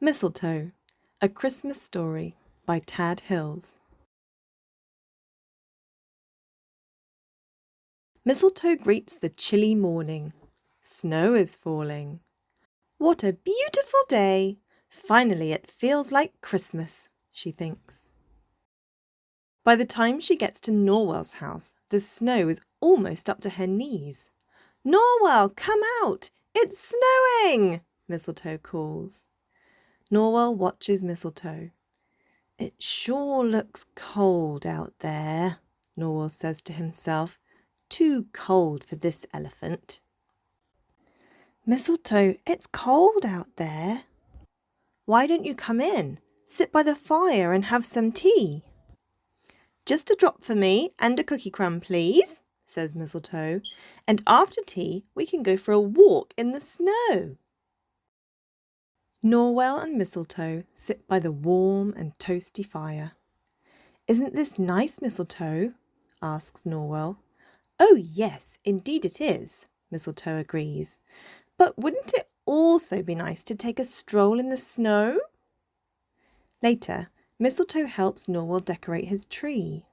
Mistletoe, A Christmas Story by Tad Hills. Mistletoe greets the chilly morning. Snow is falling. What a beautiful day! Finally it feels like Christmas, she thinks. By the time she gets to Norwell's house, the snow is almost up to her knees. "Norwell, come out! It's snowing!" Mistletoe calls. Norwell watches Mistletoe. "It sure looks cold out there," Norwell says to himself. "Too cold for this elephant." "Mistletoe, it's cold out there. Why don't you come in? Sit by the fire and have some tea." "Just a drop for me and a cookie crumb, please," says Mistletoe, "and after tea we can go for a walk in the snow." Norwell and Mistletoe sit by the warm and toasty fire. "Isn't this nice, Mistletoe?" asks Norwell. "Oh yes, indeed it is," Mistletoe agrees. "But wouldn't it also be nice to take a stroll in the snow?" Later, Mistletoe helps Norwell decorate his tree.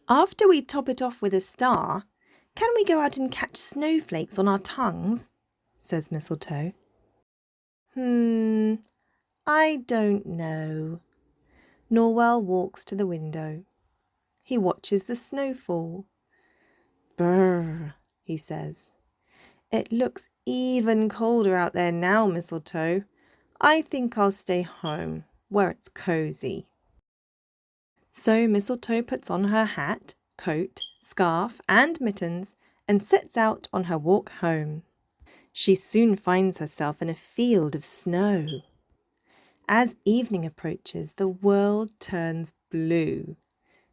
"After we top it off with a star, can we go out and catch snowflakes on our tongues?" says Mistletoe. I don't know." Norwell walks to the window. He watches the snow fall. "Brr," he says. "It looks even colder out there now, Mistletoe. I think I'll stay home, where it's cosy." So Mistletoe puts on her hat, coat, scarf and mittens and sets out on her walk home. She soon finds herself in a field of snow. As evening approaches, the world turns blue.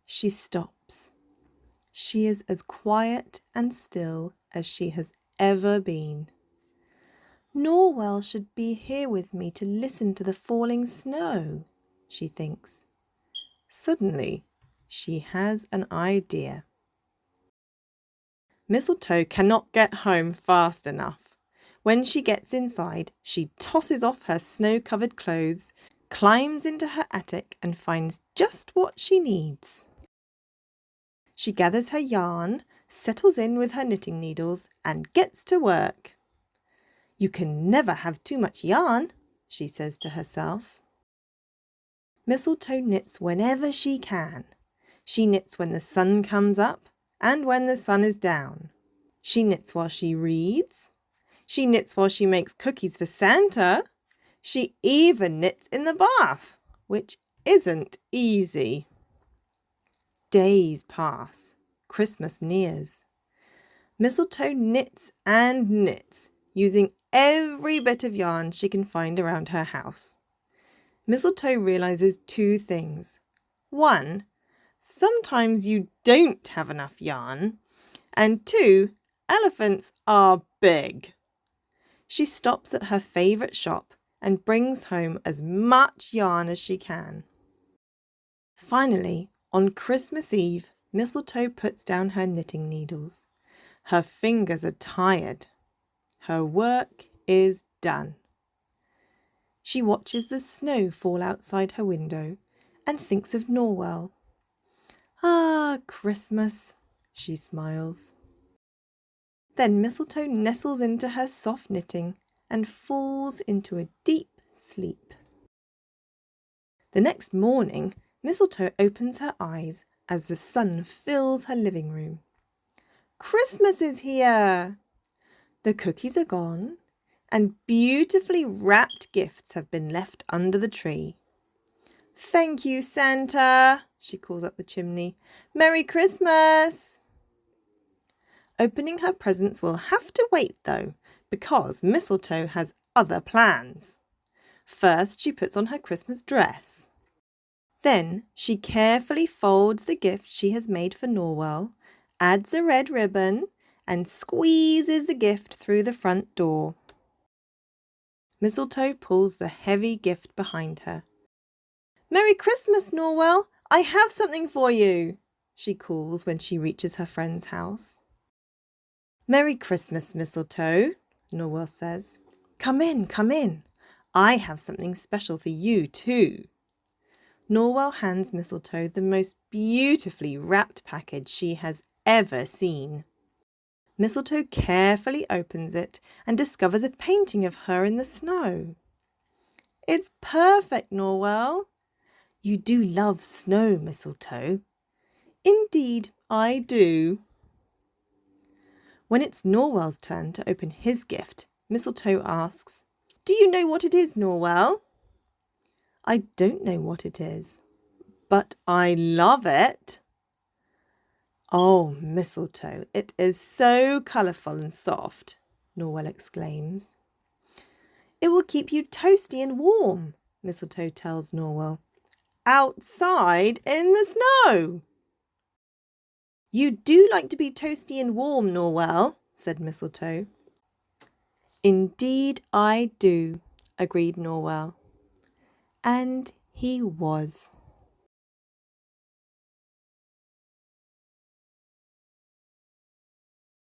She stops. She is as quiet and still as she has ever been. "Norwell should be here with me to listen to the falling snow," she thinks. Suddenly, she has an idea. Mistletoe cannot get home fast enough. When she gets inside, she tosses off her snow-covered clothes, climbs into her attic and finds just what she needs. She gathers her yarn, settles in with her knitting needles and gets to work. "You can never have too much yarn," she says to herself. Mistletoe knits whenever she can. She knits when the sun comes up and when the sun is down. She knits while she reads. She knits while she makes cookies for Santa. She even knits in the bath, which isn't easy. Days pass. Christmas nears. Mistletoe knits and knits, using every bit of yarn she can find around her house. Mistletoe realizes two things. One, sometimes you don't have enough yarn. And two, elephants are big. She stops at her favourite shop and brings home as much yarn as she can. Finally, on Christmas Eve, Mistletoe puts down her knitting needles. Her fingers are tired. Her work is done. She watches the snow fall outside her window and thinks of Norwell. "Ah, Christmas," she smiles. Then Mistletoe nestles into her soft knitting and falls into a deep sleep. The next morning, Mistletoe opens her eyes as the sun fills her living room. Christmas is here! The cookies are gone, and beautifully wrapped gifts have been left under the tree. "Thank you, Santa," she calls up the chimney. "Merry Christmas!" Opening her presents will have to wait though, because Mistletoe has other plans. First, she puts on her Christmas dress. Then she carefully folds the gift she has made for Norwell, adds a red ribbon, and squeezes the gift through the front door. Mistletoe pulls the heavy gift behind her. "Merry Christmas, Norwell! I have something for you," she calls when she reaches her friend's house. "Merry Christmas, Mistletoe," Norwell says. Come in. I have something special for you too. Norwell hands Mistletoe the most beautifully wrapped package she has ever seen. Mistletoe carefully opens it and discovers a painting of her in the snow. It's perfect, Norwell. You do love snow, Mistletoe. Indeed, I do. When it's Norwell's turn to open his gift, Mistletoe asks, "Do you know what it is, Norwell?" "I don't know what it is, but I love it." "Oh, Mistletoe, it is so colourful and soft," Norwell exclaims. "It will keep you toasty and warm," Mistletoe tells Norwell. "Outside in the snow." "You do like to be toasty and warm, Norwell," said Mistletoe. "Indeed I do," agreed Norwell. And he was.